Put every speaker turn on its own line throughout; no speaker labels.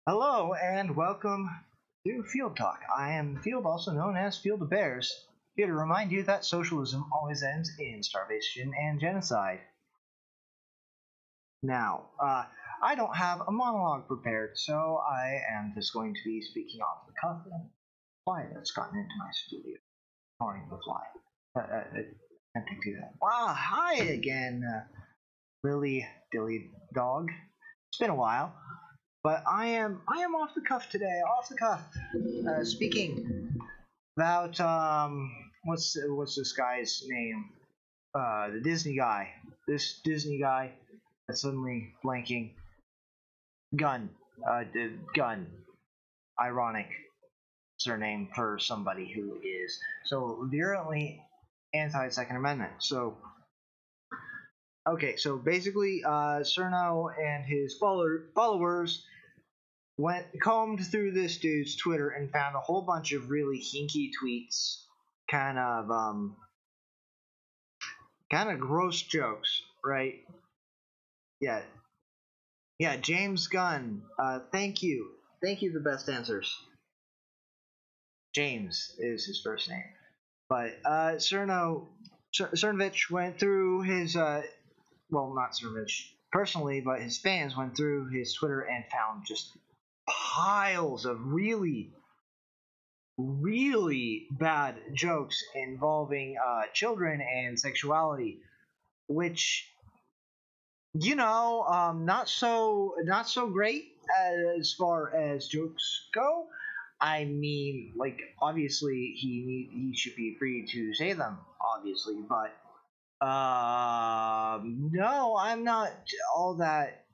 Hello and welcome to Field Talk. I am Field, also known as Field of Bears, here to remind you that socialism always ends in starvation and genocide. Now, I don't have a monologue prepared, so I am just going to be speaking off the cuff and fly that's gotten into my studio. Ignoring the fly. Attempting to do that. Hi again, Lily Dilly Dog. It's been a while. But I am off the cuff today. Off the cuff. Speaking about what's this guy's name? The Disney guy. This Disney guy that's suddenly blanking. Gun. Gun. Ironic surname for somebody who is so virulently anti-Second Amendment. So basically, Cerno and his followers combed through this dude's Twitter and found a whole bunch of really hinky tweets, kind of gross jokes, right? Yeah, yeah. James Gunn, thank you. The best answers. James is his first name, but Cernovich went through his well, not Cernovich personally, but his fans went through his Twitter and found just piles of really bad jokes involving children and sexuality, which not so great as far as jokes go. I mean, like obviously he should be free to say them, obviously, but no, I'm not all that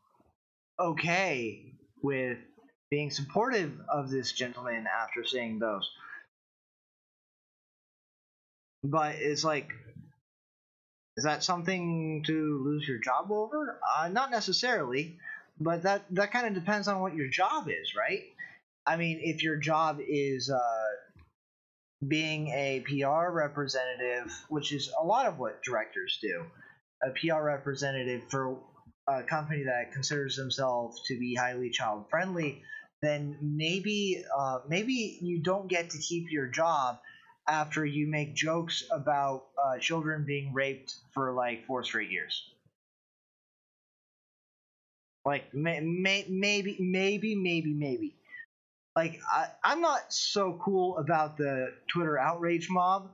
okay with being supportive of this gentleman after saying those. But it's like, is that something to lose your job over? Not necessarily, but that kind of depends on what your job is, right? I mean, if your job is being a PR representative, which is a lot of what directors do, a PR representative for a company that considers themselves to be highly child friendly, then maybe you don't get to keep your job after you make jokes about children being raped for like 4 straight years. Like maybe. Like I'm not so cool about the Twitter outrage mob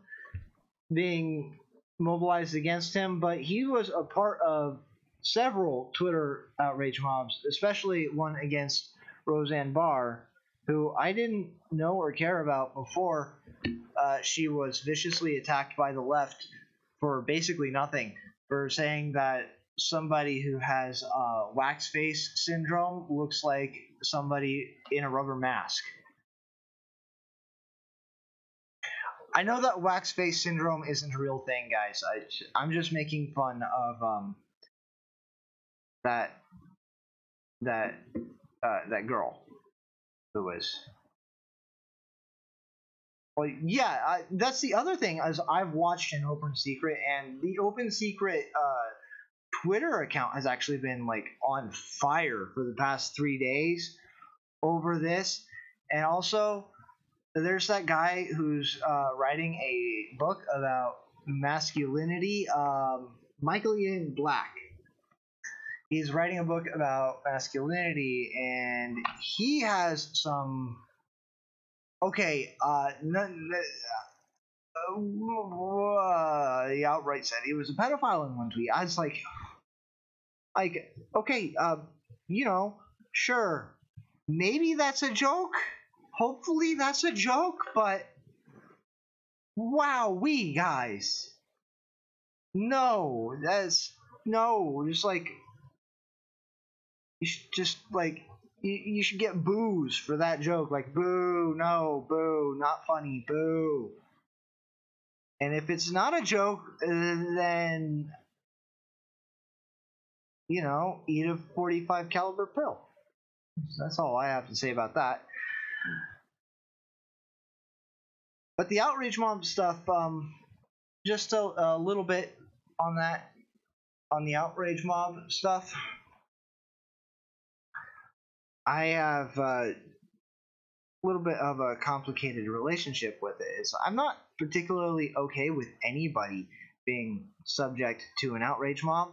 being mobilized against him, but he was a part of several Twitter outrage mobs, especially one against Roseanne Barr, who I didn't know or care about before she was viciously attacked by the left for basically nothing, for saying that somebody who has wax face syndrome looks like somebody in a rubber mask. I know that wax face syndrome isn't a real thing, guys. I'm just making fun of that that that girl who was. Well, yeah, that's the other thing. As I've watched an Open Secret, and the Open Secret Twitter account has actually been like on fire for the past 3 days over this, and also there's that guy who's writing a book about masculinity, Michael Ian Black. He's writing a book about masculinity, and he has some. Okay, he outright said he was a pedophile in one tweet. I was like, okay, sure, maybe that's a joke. Hopefully, that's a joke, but wow, we guys, no, that's no, just like you should just like you should get boos for that joke. Like boo, no, boo, not funny, boo. And if it's not a joke, then eat a 45 caliber pill. That's all I have to say about that. But the outreach mob stuff, just a little bit on that, on the outrage mob stuff. I have a little bit of a complicated relationship with it. I'm not particularly okay with anybody being subject to an outrage mob.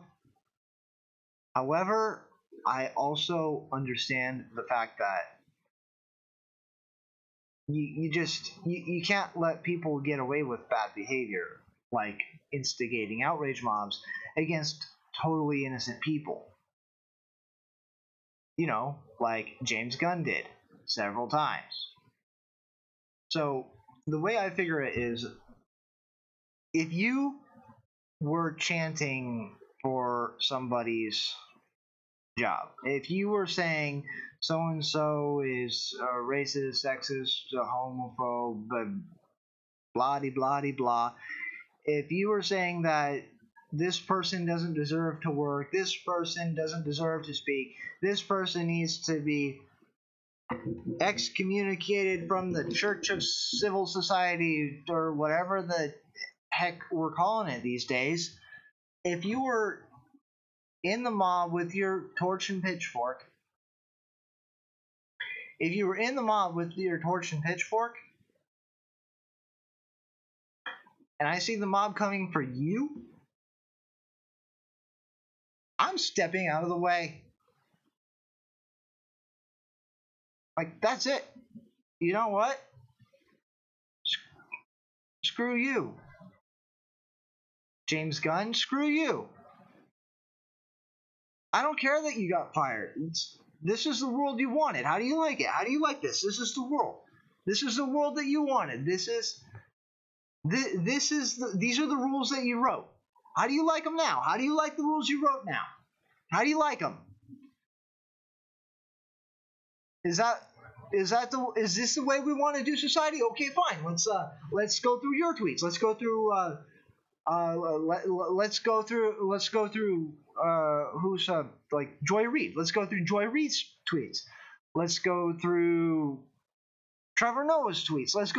However, I also understand the fact that you can't let people get away with bad behavior like instigating outrage mobs against totally innocent people. Like James Gunn did several times. So the way I figure it is, if you were chanting for somebody's job, if you were saying so and so is racist, sexist, homophobe, blah blah blah, if you were saying that this person doesn't deserve to work, this person doesn't deserve to speak, this person needs to be excommunicated from the Church of Civil Society or whatever the heck we're calling it these days, if you were in the mob with your torch and pitchfork, if you were in the mob with your torch and pitchfork, and I see the mob coming for you, I'm stepping out of the way. Like, that's it. You know what? Screw you. James Gunn, screw you. I don't care that you got fired. This is the world you wanted. How do you like it? How do you like this? This is the world. This is the world that you wanted. These are the rules that you wrote. How do you like them now? How do you like the rules you wrote now? How do you like them? Is this the way we want to do society? Okay, fine. Let's go through your tweets. Let's go through let's go through who's like Joy Reid. Let's go through Joy Reid's tweets. Let's go through Trevor Noah's tweets. Let's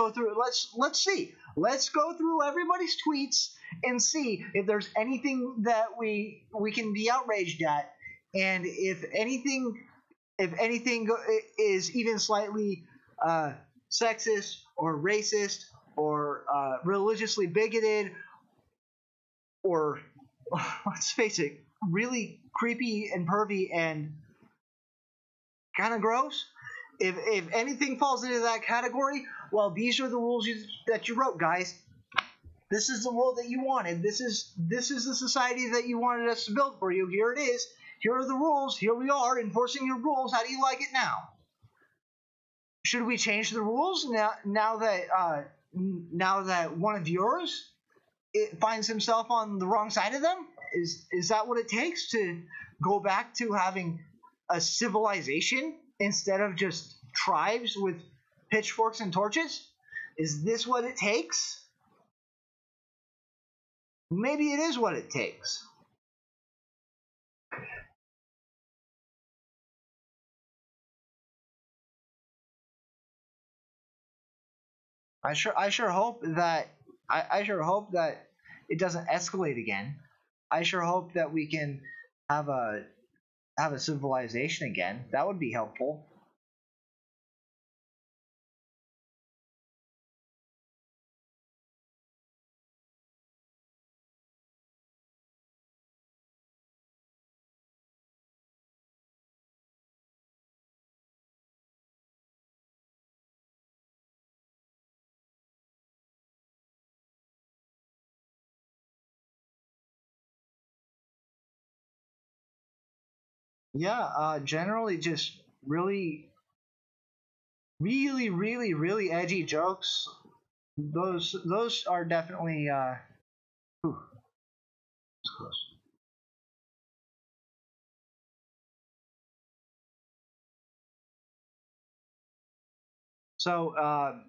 see. Let's go through everybody's tweets and see if there's anything that we can be outraged at, and if anything is even slightly sexist or racist or religiously bigoted or, let's face it, really creepy and pervy and kind of gross. If anything falls into that category, well, these are the rules that you wrote, guys. This is the world that you wanted. This is the society that you wanted us to build for you. Here it is. Here are the rules. Here we are enforcing your rules. How do you like it now? Should we change the rules now that one of yours finds himself on the wrong side of them? Is that what it takes to go back to having a civilization instead of just tribes with pitchforks and torches? Is this what it takes? Maybe it is what it takes. I sure hope that I sure hope that it doesn't escalate again. I sure hope that we can have a civilization again. That would be helpful. Yeah, generally just really, really, really, really edgy jokes. Those are definitely whew, it's close. So,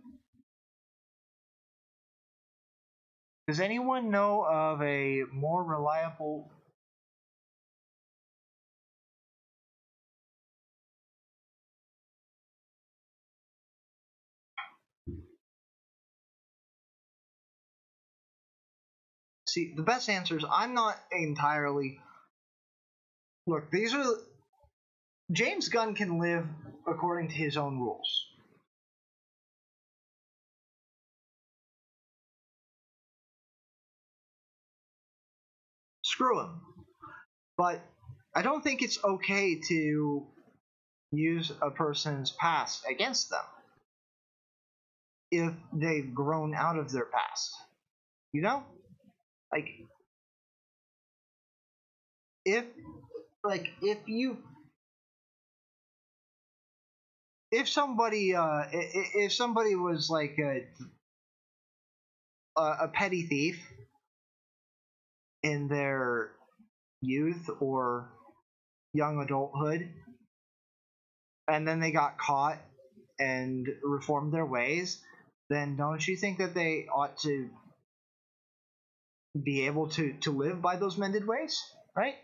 does anyone know of a more reliable? See, the best answer is I'm not entirely. Look, James Gunn can live according to his own rules. Screw him. But I don't think it's okay to use a person's past against them if they've grown out of their past. You know? Like if if you if somebody was like a petty thief in their youth or young adulthood, and then they got caught and reformed their ways, then don't you think that they ought to be able to live by those mended ways, right?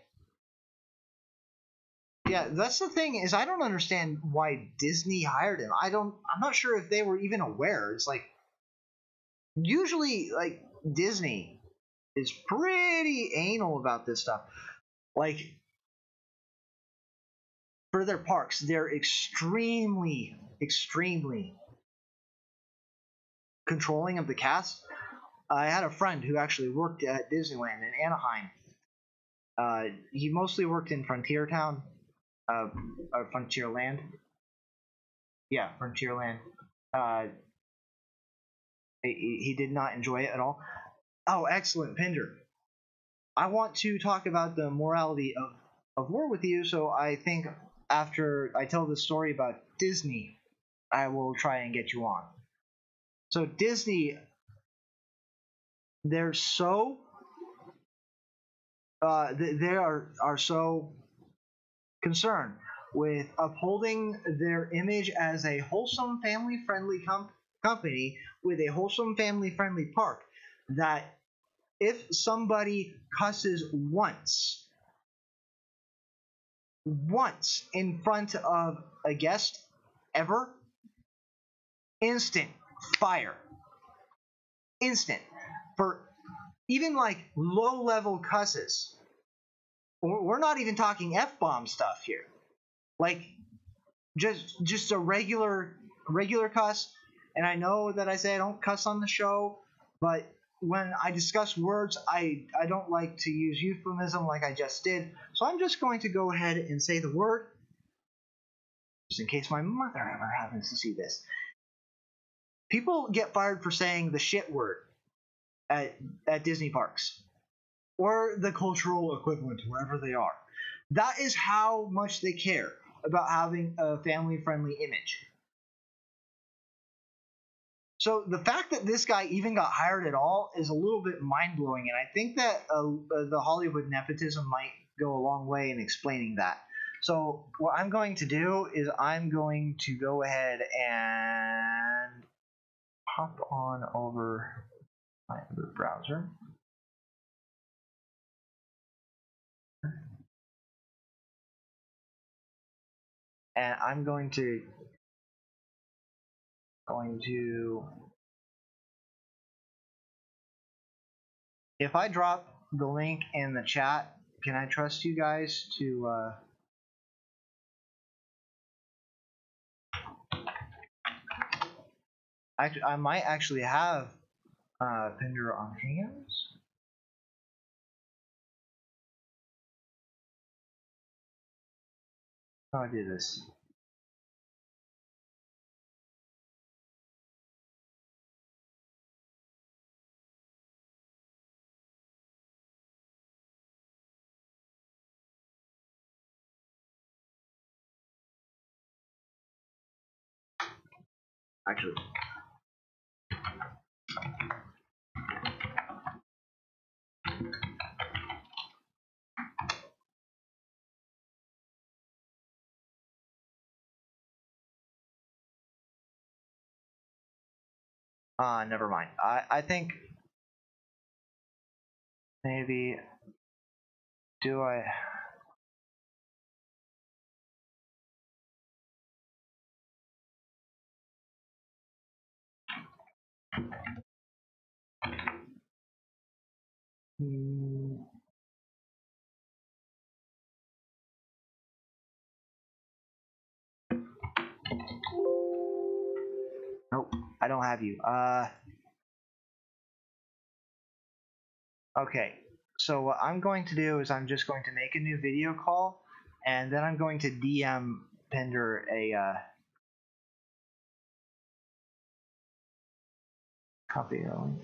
Yeah, that's the thing is I don't understand why Disney hired him. I'm not sure if they were even aware. It's like usually like Disney is pretty anal about this stuff. Like for their parks, they're extremely controlling of the cast. I had a friend who actually worked at Disneyland in Anaheim. He mostly worked in Frontiertown, or Frontierland. Yeah, Frontierland. Uh, he did not enjoy it at all. Oh, excellent, Pinder. I want to talk about the morality of war with you, so I think after I tell the story about Disney, I will try and get you on. So Disney, they're so they are so concerned with upholding their image as a wholesome, family-friendly company with a wholesome, family-friendly park that if somebody cusses once in front of a guest ever, instant fire. Instant. For even like low level cusses. We're not even talking F-bomb stuff here. Like just a regular cuss. And I know that I say I don't cuss on the show, but when I discuss words, I don't like to use euphemism like I just did. So I'm just going to go ahead and say the word, just in case my mother ever happens to see this. People get fired for saying the shit word at Disney parks or the cultural equivalent wherever they are. That is how much they care about having a family-friendly image. So the fact that this guy even got hired at all is a little bit mind-blowing, and I think that the Hollywood nepotism might go a long way in explaining that. So what I'm going to do is I'm going to go ahead and hop on over my other browser. And I'm going to if I drop the link in the chat, can I trust you guys to I might actually have Pinder on Hangouts. How do I do this? Actually, never mind. I think maybe do I? Hmm, I don't have you. Okay. So what I'm going to do is I'm just going to make a new video call, and then I'm going to DM Pender a copy the link.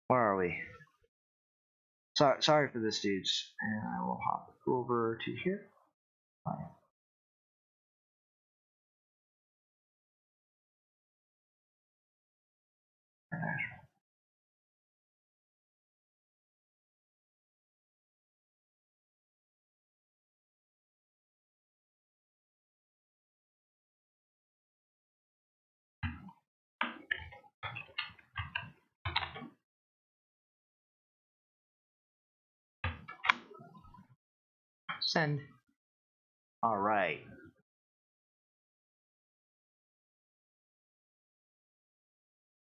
Where are we? Sorry for this, dudes. And I will hop over to here. Fine. Send. All right.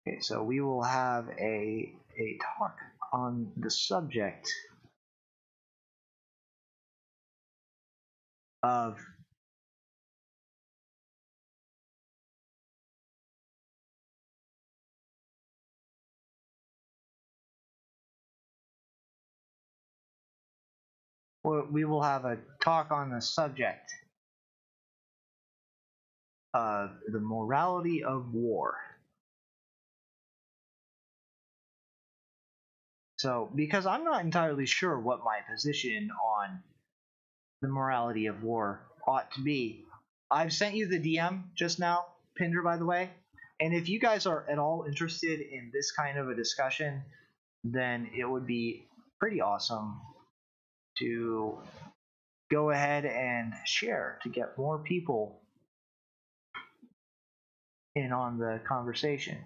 Okay, so we will have a talk on the subject of we will have a talk on the subject of the morality of war. So, because I'm not entirely sure what my position on the morality of war ought to be, I've sent you the DM just now, Pinder, by the way. And if you guys are at all interested in this kind of a discussion, then it would be pretty awesome to go ahead and share to get more people in on the conversation.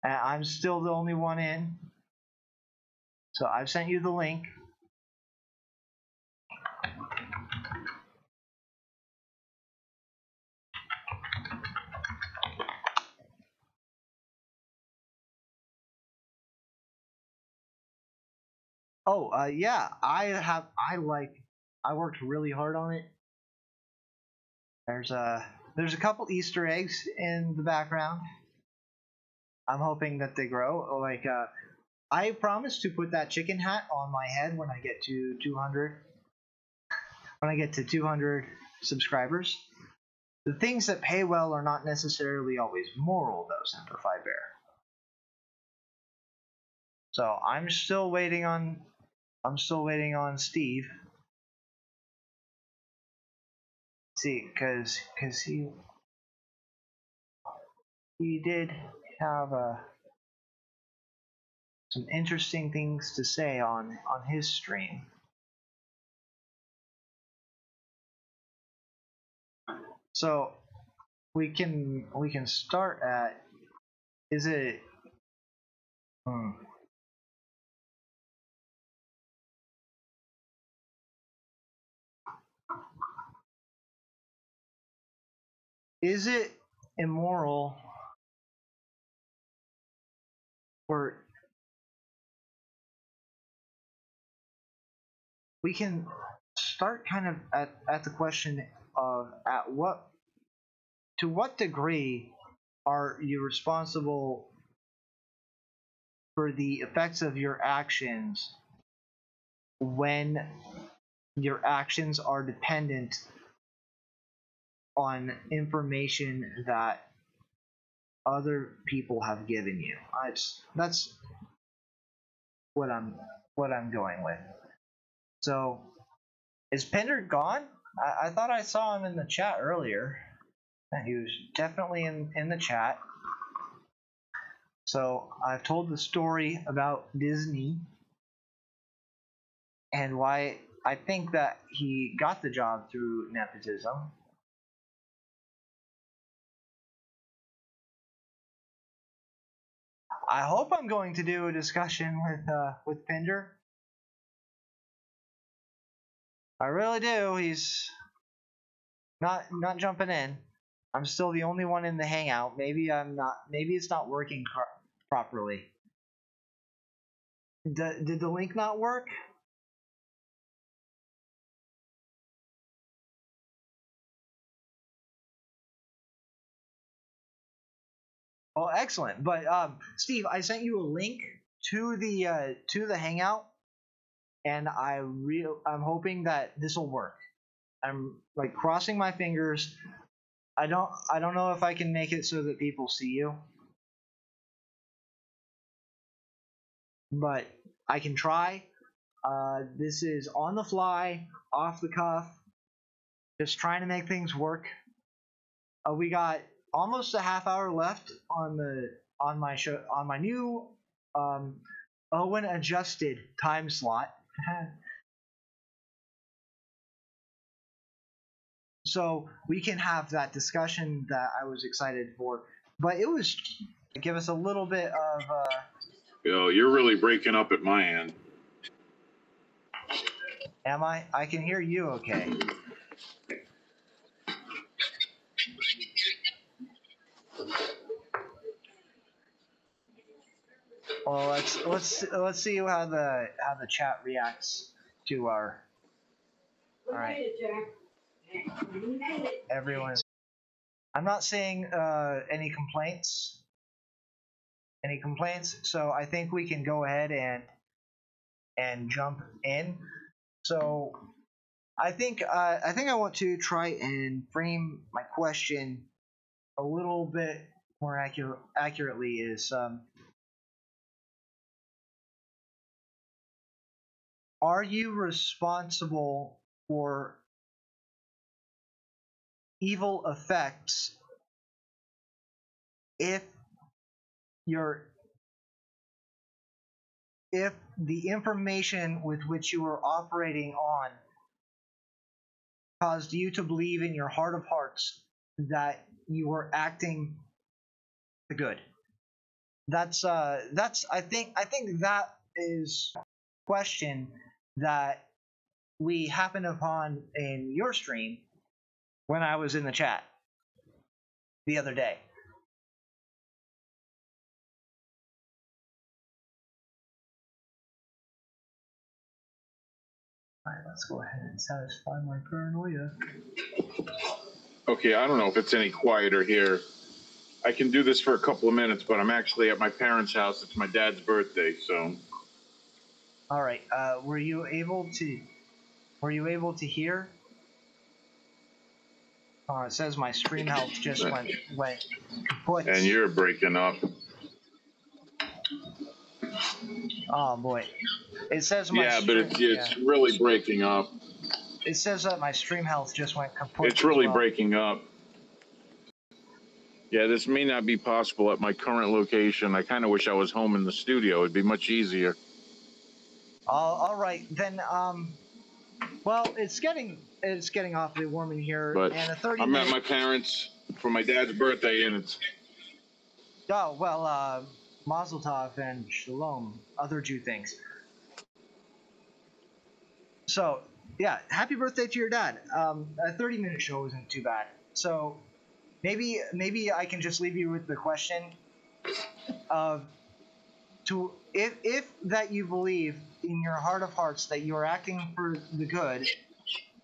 And I'm still the only one in, so I've sent you the link. Oh, yeah, I worked really hard on it. There's a couple Easter eggs in the background. I'm hoping that they grow. Like I promise to put that chicken hat on my head when I get to 200. When I get to 200 subscribers. The things that pay well are not necessarily always moral, though, Simplify Bear. So I'm still waiting on Steve. See, because he did have some interesting things to say on his stream. So we can start at, is it is it immoral or we can start kind of at the question of to what degree are you responsible for the effects of your actions when your actions are dependent on information that other people have given you. That's what I'm going with. So, is Pender gone? I thought I saw him in the chat earlier. He was definitely in the chat. So I've told the story about Disney and why I think that he got the job through nepotism. I hope I'm going to do a discussion with Pinder. I really do. He's not jumping in. I'm still the only one in the hangout. Maybe I'm not. Maybe it's not working properly. Did the link not work? Well, excellent. But Steve, I sent you a link to the Hangout, and I'm hoping that this will work. I'm like crossing my fingers. I don't know if I can make it so that people see you, but I can try. This is on the fly, off the cuff, just trying to make things work. We got almost a half hour left on my show on my new um, Owen adjusted time slot. So we can have that discussion that I was excited for. But it was give us a little bit of.
Yo, you're really breaking up at my end.
Am I? I can hear you. Okay. Well, let's see how the chat reacts to our. All right. Everyone. I'm not seeing any complaints. Any complaints? So I think we can go ahead and jump in. So I think I want to try and frame my question a little bit more accurately. Is are you responsible for evil effects if you're if the information with which you were operating on caused you to believe in your heart of hearts that you were acting the good? That's I think that is a question that we happened upon in your stream when I was in the chat the other day. Alright, let's go ahead and satisfy my paranoia.
Okay, I don't know if it's any quieter here. I can do this for a couple of minutes, but I'm actually at my parents' house. It's my dad's birthday, so.
Alright, were you able to hear? Oh, it says my stream health just went kaput.
And you're breaking up.
Oh boy. It says my
yeah, but it's really breaking up.
It says that my stream health just went kaput.
It's really breaking up. Yeah, this may not be possible at my current location. I kind of wish I was home in the studio. It'd be much easier.
All right, then. Well, it's getting awfully warm in here,
but
and a 30.
I'm at my parents for my dad's birthday, and it's.
Oh well, Mazel Tov and Shalom, other Jew things. So yeah, happy birthday to your dad. A 30-minute show isn't too bad. So maybe I can just leave you with the question of if that you believe in your heart of hearts that you are acting for the good,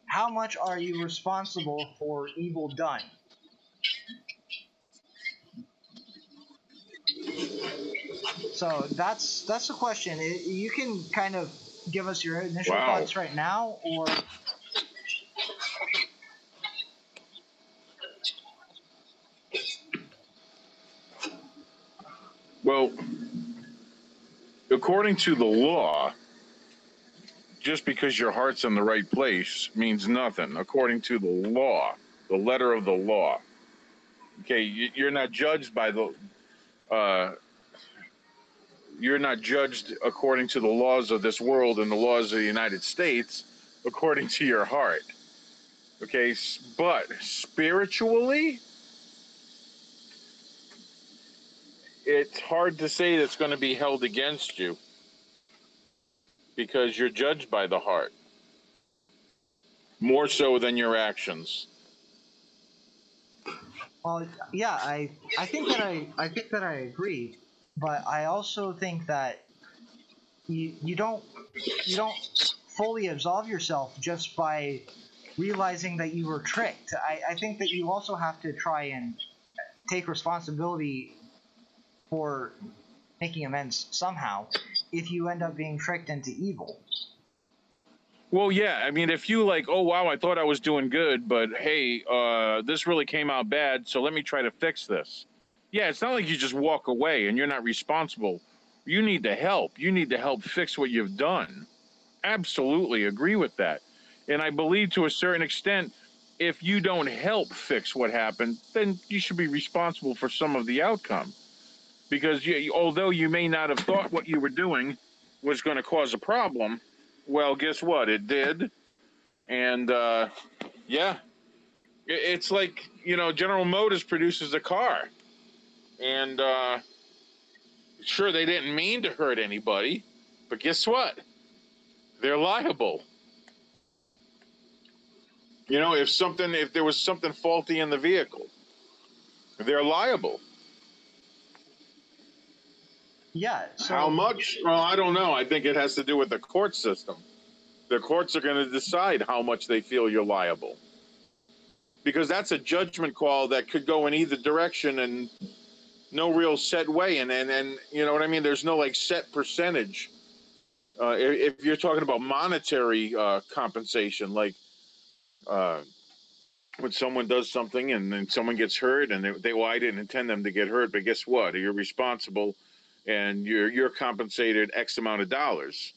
how much are you responsible for evil done? So that's the question. You can kind of give us your initial thoughts right now, or
well, according to the law, just because your heart's in the right place means nothing. According to the law, the letter of the law. Okay, you're not judged by the. You're not judged according to the laws of this world and the laws of the United States, according to your heart. Okay, but spiritually, it's hard to say that's going to be held against you because you're judged by the heart more so than your actions.
Well, yeah, I think that I agree, but I also think that you don't fully absolve yourself just by realizing that you were tricked. I think that you also have to try and take responsibility for making amends somehow if you end up being tricked into evil.
Well, yeah. I mean, if you like, oh wow, I thought I was doing good, but hey, this really came out bad, so let me try to fix this. Yeah, it's not like you just walk away and you're not responsible. You need to help. You need to help fix what you've done. Absolutely agree with that. And I believe to a certain extent, if you don't help fix what happened, then you should be responsible for some of the outcome. Because although you may not have thought what you were doing was going to cause a problem, well, guess what? It did. And yeah, it's like, General Motors produces a car. And sure, they didn't mean to hurt anybody, but guess what? They're liable. If there was something faulty in the vehicle, they're liable.
Yeah. So
How much? Well, I don't know. I think it has to do with the court system. The courts are going to decide how much they feel you're liable, because that's a judgment call that could go in either direction and no real set way. And you know what I mean? There's no like set percentage. If you're talking about monetary compensation, like when someone does something and then someone gets hurt and well, I didn't intend them to get hurt, but guess what? You're responsible and you're compensated X amount of dollars.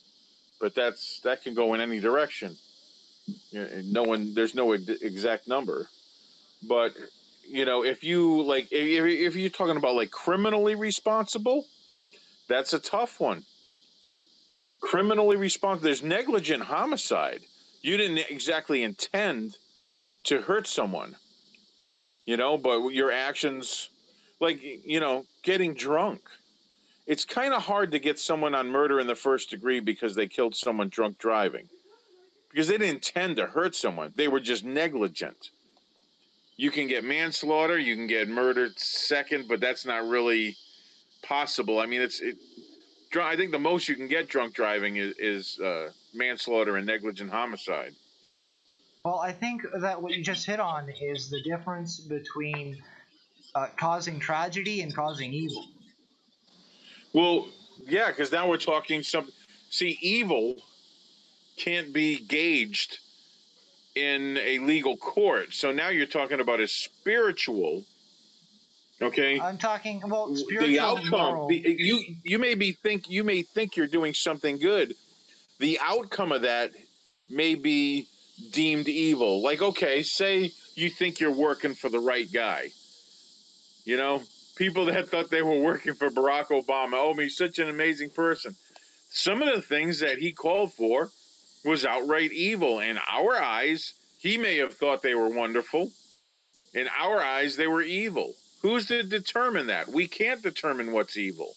But that can go in any direction. There's no exact number. But if you're talking about like criminally responsible, that's a tough one. Criminally responsible, there's negligent homicide. You didn't exactly intend to hurt someone, but your actions, like, getting drunk. It's kind of hard to get someone on murder in the first degree because they killed someone drunk driving. Because they didn't intend to hurt someone. They were just negligent. You can get manslaughter, you can get murdered second, but that's not really possible. I mean, I think the most you can get drunk driving is manslaughter and negligent homicide.
well, I think that what you just hit on is the difference between causing tragedy and causing evil.
Well, yeah, because now we're talking See, evil can't be gauged in a legal court. So now you're talking about a spiritual. Okay.
I'm talking spiritual,
the outcome.
moral.
You may think you're doing something good. The outcome of that may be deemed evil. Like, okay, say you think you're working for the right guy. People that thought they were working for Barack Obama. Oh, he's such an amazing person. Some of the things that he called for was outright evil. In our eyes, he may have thought they were wonderful. In our eyes, they were evil. Who's to determine that? We can't determine what's evil.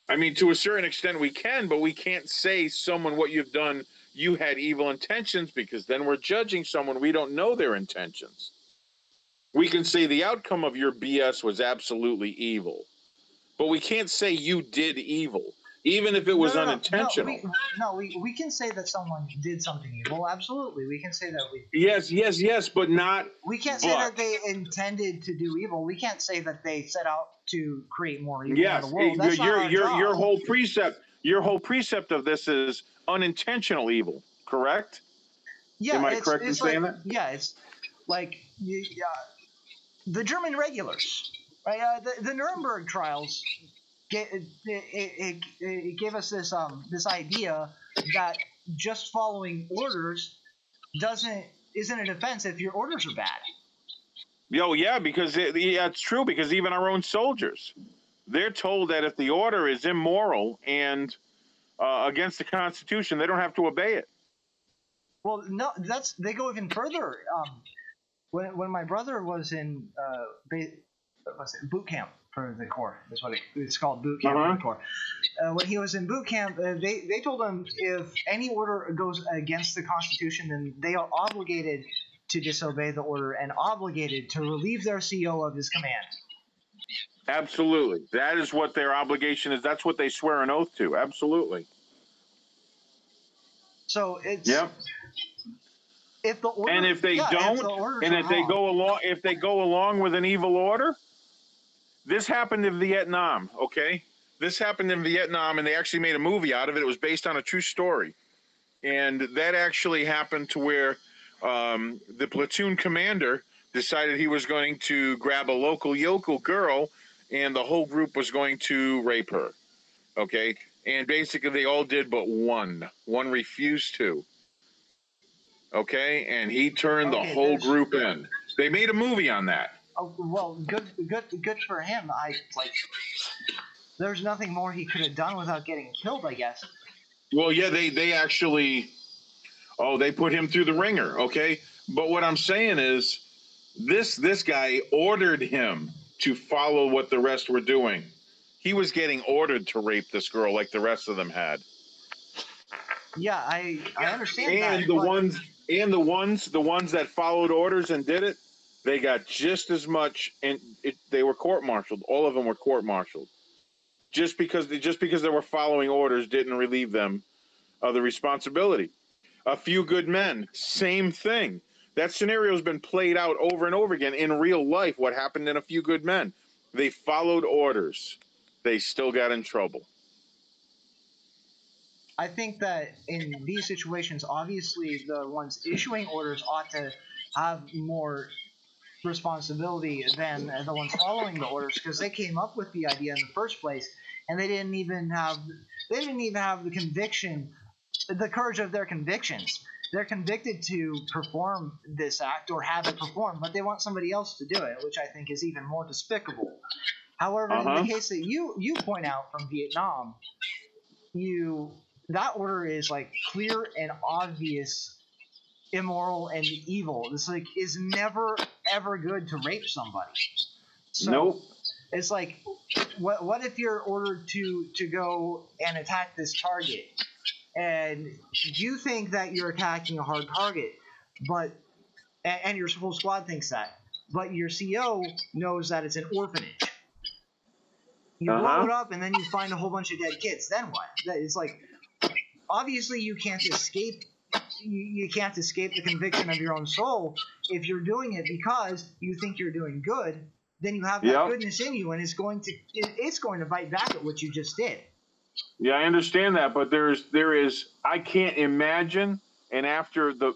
I mean, to a certain extent we can, but we can't say what you've done, you had evil intentions, because then we're judging someone. We don't know their intentions. We can say the outcome of your BS was absolutely evil, but we can't say you did evil, even if it was unintentional.
We can say that someone did something evil. Absolutely, we can say that
Yes, but not.
We can't say that they intended to do evil. We can't say that they set out to create more evil in the world. That's not our job.
Your whole precept of this is unintentional evil, correct?
Yeah,
am I correct in saying that?
Yeah, it's like the German regulars, right? The Nuremberg trials. It gave us this idea that just following orders isn't an offense if your orders are bad.
Yeah, because it's true. Because even our own soldiers, they're told that if the order is immoral and against the Constitution, they don't have to obey it.
Well, no, they go even further. When my brother was in boot camp for the Corps, that's what it's called, boot camp for the Corps. When he was in boot camp, they told him if any order goes against the Constitution, then they are obligated to disobey the order and obligated to relieve their CO of his command.
Absolutely. That is what their obligation is. That's what they swear an oath to. Absolutely.
So it's
if the order, and if they don't, and if they go along with an evil order, This happened in Vietnam, okay? This happened in Vietnam, and they actually made a movie out of it. It was based on a true story. And that actually happened to where the platoon commander decided he was going to grab a local yokel girl, and the whole group was going to rape her, okay? And basically they all did but one. One refused to, okay? And he turned the
Okay,
whole
there's.
group in. They made a movie on that.
Oh, well, good for him. I like. There's nothing more he could have done without getting killed, I guess.
Well, yeah, they actually, oh, they put him through the ringer, okay? But what I'm saying is, this guy ordered him to follow what the rest were doing. He was getting ordered to rape this girl like the rest of them had.
Yeah, I understand
And
that,
the
but
ones the ones that followed orders and did it, they got just as much, and they were court-martialed. All of them were court-martialed. Just because they were following orders didn't relieve them of the responsibility. A Few Good Men, same thing. That scenario has been played out over and over again in real life. What happened in A Few Good Men? They followed orders. They still got in trouble.
I think that in these situations, obviously the ones issuing orders ought to have more responsibility than the ones following the orders because they came up with the idea in the first place and they didn't even have the conviction, the courage of their convictions. They're convicted to perform this act or have it performed, but they want somebody else to do it, which I think is even more despicable. However, in the case that you point out from Vietnam, you that order is like clear and obvious immoral and evil. It's like is never ever good to rape somebody. So
Nope.
it's like what if you're ordered to go and attack this target and you think that you're attacking a hard target, but and your whole squad thinks that, but your CO knows that it's an orphanage. You blow it up and then you find a whole bunch of dead kids. Then what? It's like obviously you can't escape you can't escape the conviction of your own soul. If you're doing it because you think you're doing good, then you have that goodness in you, and it's going to bite back at what you just did.
Yeah, I understand that, but there is I can't imagine. And after the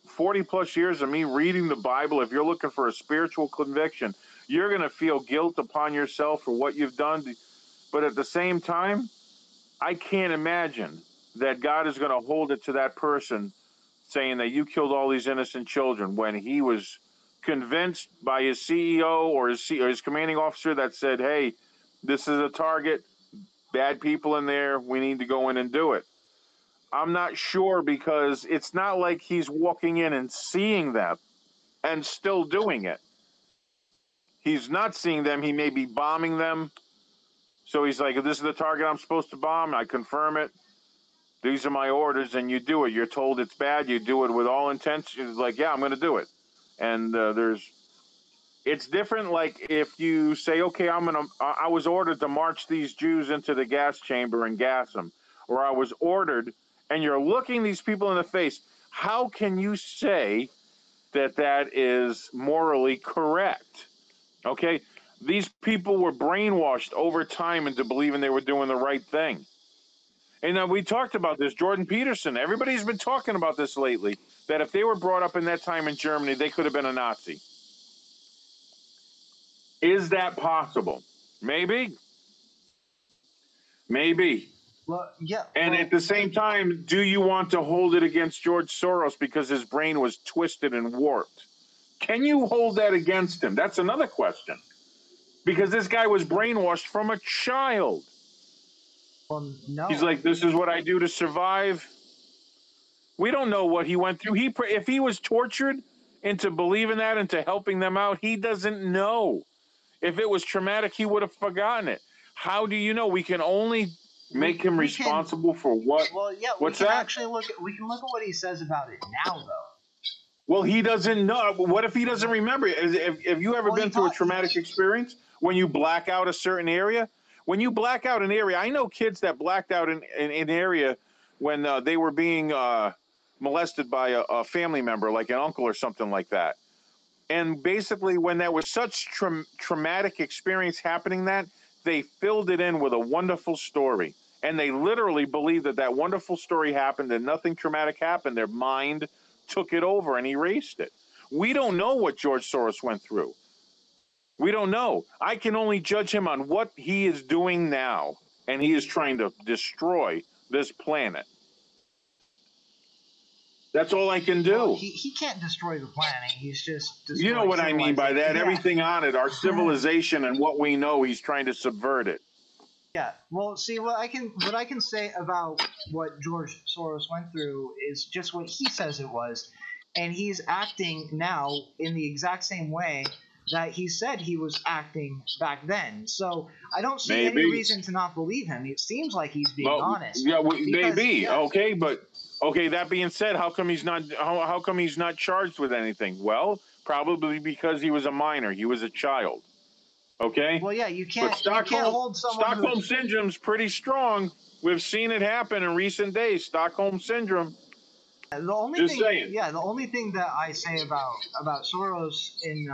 40 plus years of me reading the Bible, if you're looking for a spiritual conviction, you're going to feel guilt upon yourself for what you've done. But at the same time, I can't imagine that God is going to hold it to that person saying that you killed all these innocent children when he was convinced by his CEO or his commanding officer that said, hey, this is a target, bad people in there, we need to go in and do it. I'm not sure because it's not like he's walking in and seeing them and still doing it. He's not seeing them. He may be bombing them. So he's like, this is the target I'm supposed to bomb. I confirm it. These are my orders, and you do it. You're told it's bad. You do it with all intentions. Like, yeah, I'm going to do it. And it's different. Like if you say, okay, I was ordered to march these Jews into the gas chamber and gas them, or I was ordered, and you're looking these people in the face. How can you say that that is morally correct? Okay, these people were brainwashed over time into believing they were doing the right thing. And we talked about this, Jordan Peterson. Everybody's been talking about this lately, that if they were brought up in that time in Germany, they could have been a Nazi. Is that possible? Maybe. Maybe.
Well, yeah.
And at the same time, do you want to hold it against George Soros because his brain was twisted and warped? Can you hold that against him? That's another question. Because this guy was brainwashed from a child.
Well, no.
He's like, this is what I do to survive. We don't know what he went through. If he was tortured into believing that, into helping them out, he doesn't know. If it was traumatic, he would have forgotten it. How do you know? We can only make him responsible for what?
Well, yeah.
What's that?
We can look at what he says about it now, though.
Well, he doesn't know. What if he doesn't remember? Have you ever been through a traumatic experience when you black out a certain area? When you black out an area, I know kids that blacked out in an area when they were being molested by a family member, like an uncle or something like that. And basically, when that was such traumatic experience happening, that they filled it in with a wonderful story. And they literally believed that that wonderful story happened and nothing traumatic happened. Their mind took it over and erased it. We don't know what George Soros went through. We don't know. I can only judge him on what he is doing now. And he is trying to destroy this planet. That's all I can do.
Well, he can't destroy the planet. He's just destroying
You know what I mean by that.
Yeah.
Everything on it, our civilization and what we know, he's trying to subvert it.
Yeah. Well, see, what I can say about what George Soros went through is just what he says it was, and he's acting now in the exact same way that he said he was acting back then. So I don't see any reason to not believe him. It seems like he's being honest.
Yeah, maybe. Yeah. Okay, but okay. That being said, how come he's not? How come he's not charged with anything? Well, probably because he was a minor. He was a child. Okay.
Well, yeah, you can't hold someone.
Stockholm syndrome's pretty strong. We've seen it happen in recent days. Stockholm syndrome.
The only
Just
thing,
saying.
yeah, the only thing that I say about Soros in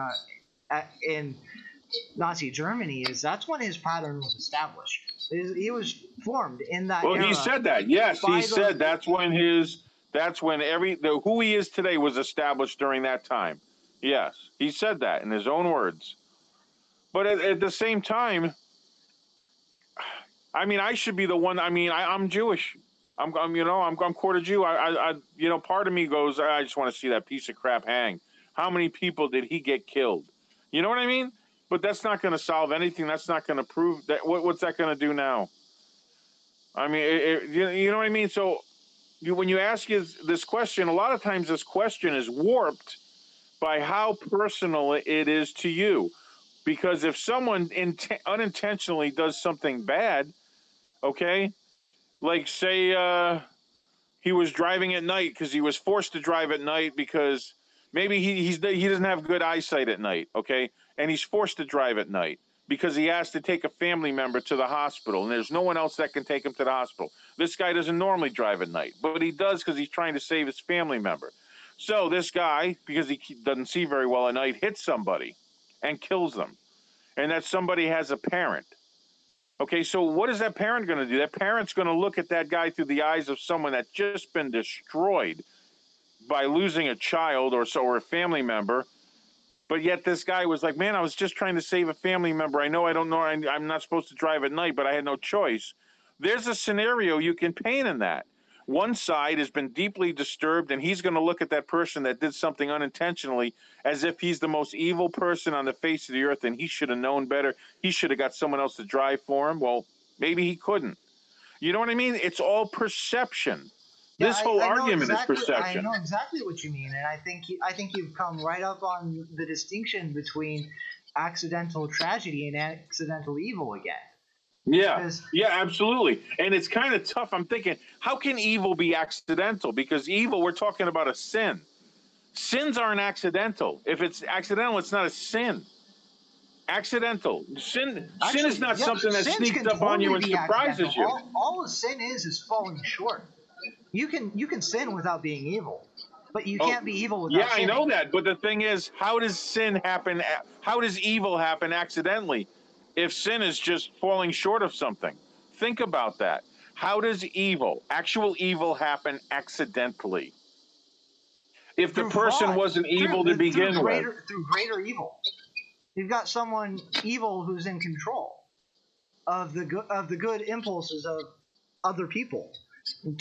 Nazi Germany is that's when his pattern was established. He was formed in that.
Well,
era
he said that. Yes, he said that's when who he is today was established during that time. Yes, he said that in his own words. But at the same time, I mean, I should be the one. I mean, I'm Jewish. I'm quarter Jew. Part of me goes, I just want to see that piece of crap hang. How many people did he get killed? You know what I mean? But that's not going to solve anything. That's not going to prove that. What's that going to do now? I mean, you know what I mean? So when you ask this question, a lot of times this question is warped by how personal it is to you. Because if someone unintentionally does something bad, okay, like say he was driving at night because he was forced to drive at night because maybe he doesn't have good eyesight at night, okay, and he's forced to drive at night because he has to take a family member to the hospital and there's no one else that can take him to the hospital. This guy doesn't normally drive at night, but he does because he's trying to save his family member. So this guy, because he doesn't see very well at night, hits somebody and kills them. And that somebody has a parent. Okay, so what is that parent going to do? That parent's going to look at that guy through the eyes of someone that's just been destroyed by losing a child or a family member. But yet this guy was like, man, I was just trying to save a family member. I know I'm not supposed to drive at night, but I had no choice. There's a scenario you can paint in that. One side has been deeply disturbed, and he's going to look at that person that did something unintentionally as if he's the most evil person on the face of the earth, and he should have known better. He should have got someone else to drive for him. Well, maybe he couldn't. You know what I mean? It's all perception.
Yeah,
this whole argument is perception.
I know exactly what you mean, and I think you've come right up on the distinction between accidental tragedy and accidental evil again.
Yeah, yeah, absolutely. And it's kind of tough. I'm thinking, how can evil be accidental? Because evil, we're talking about a sin. Sins aren't accidental. If it's accidental, it's not a sin. Accidental. Sin is not something that sneaks up on you and surprises you.
All a sin is falling short. You can sin without being evil, but you can't be evil without sinning.
I know that. But the thing is, how does sin happen? How does evil happen accidentally? If sin is just falling short of something, think about that. How does actual evil happen accidentally? If the person wasn't evil to begin with.
Through greater evil. You've got someone evil who's in control of the good impulses of other people.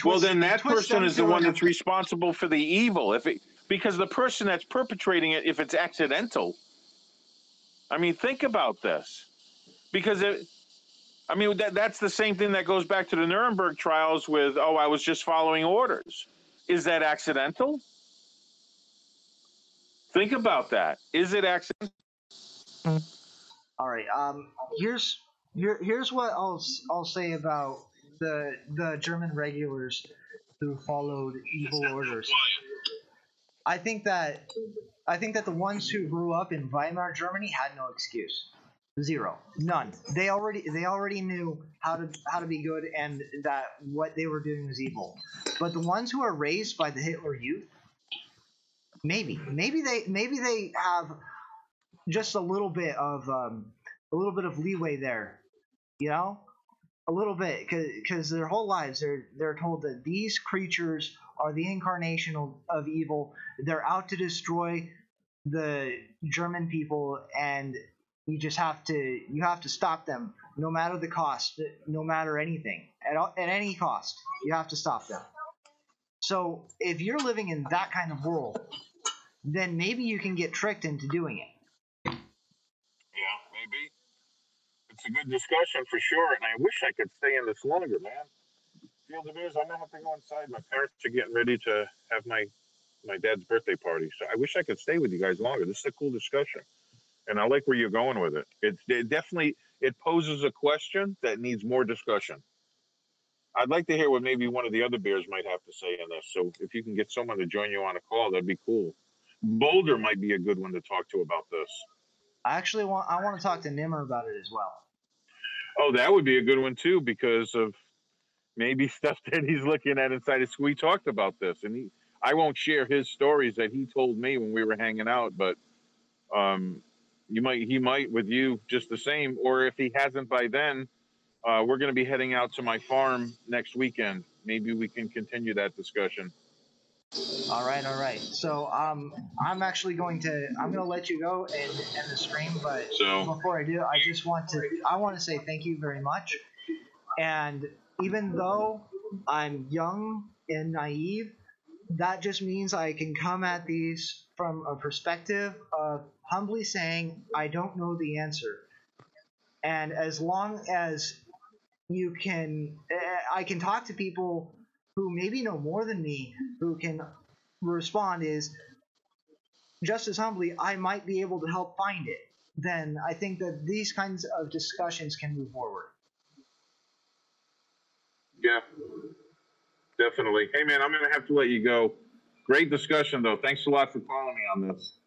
Well, then that person is the one that's responsible for the evil. Because the person that's perpetrating it, if it's accidental, I mean, think about this. Because that's the same thing that goes back to the Nuremberg trials with, I was just following orders. Is that accidental? Think about that. Is it accidental?
All right. Here's what I'll say about the German regulars who followed evil orders. I think that the ones who grew up in Weimar Germany had no excuse. Zero. None. They already knew how to be good and that what they were doing was evil. But the ones who are raised by the Hitler Youth, Maybe they have just a little bit of leeway there, you know, a little bit, because their whole lives they're told that these creatures are the incarnation of evil. They're out to destroy the German people, and you have to stop them no matter the cost, no matter anything, at any cost. You have to stop them. So if you're living in that kind of world, then maybe you can get tricked into doing it.
Yeah, maybe. It's a good discussion for sure, and I wish I could stay in this longer, man. Field of Beers, I'm gonna have to go inside. My parents are getting ready to have my dad's birthday party, so I wish I could stay with you guys longer. This is a cool discussion, and I like where you're going with it. It definitely it poses a question that needs more discussion. I'd like to hear what maybe one of the other bears might have to say on this. So if you can get someone to join you on a call, that'd be cool. Boulder might be a good one to talk to about this.
I want to talk to Nimmer about it as well.
Oh, that would be a good one too, because of maybe stuff that he's looking at inside his school. We talked about this, and I won't share his stories that he told me when we were hanging out, but um, he might with you just the same, or if he hasn't by then, we're going to be heading out to my farm next weekend. Maybe we can continue that discussion.
All right, all right. So I'm gonna let you go and end the stream, but
So
before I do, I want to say thank you very much. And even though I'm young and naive, that just means I can come at these from a perspective of humbly saying I don't know the answer. And as long as I can talk to people who maybe know more than me, who can respond is just as humbly, I might be able to help find it. Then I think that these kinds of discussions can move forward.
yeah, definitely. Hey man, I'm going to have to let you go. Great discussion though. Thanks a lot for calling me on this.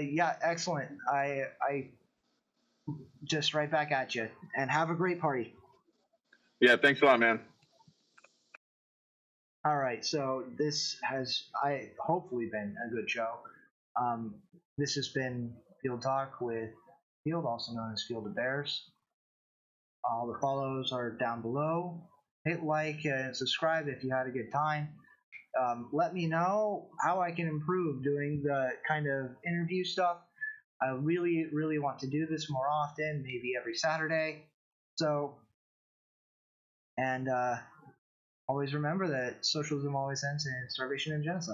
Yeah, excellent. I just right back at you, and have a great party.
Yeah, thanks a lot, man.
All right, so this has I hopefully been a good show. Um, this has been Field Talk with Field, also known as Field of Bears. All the follows are down below. Hit like and subscribe if you had a good time. Let me know how I can improve doing the kind of interview stuff. I really, really want to do this more often, maybe every Saturday. So, and always remember that socialism always ends in starvation and genocide.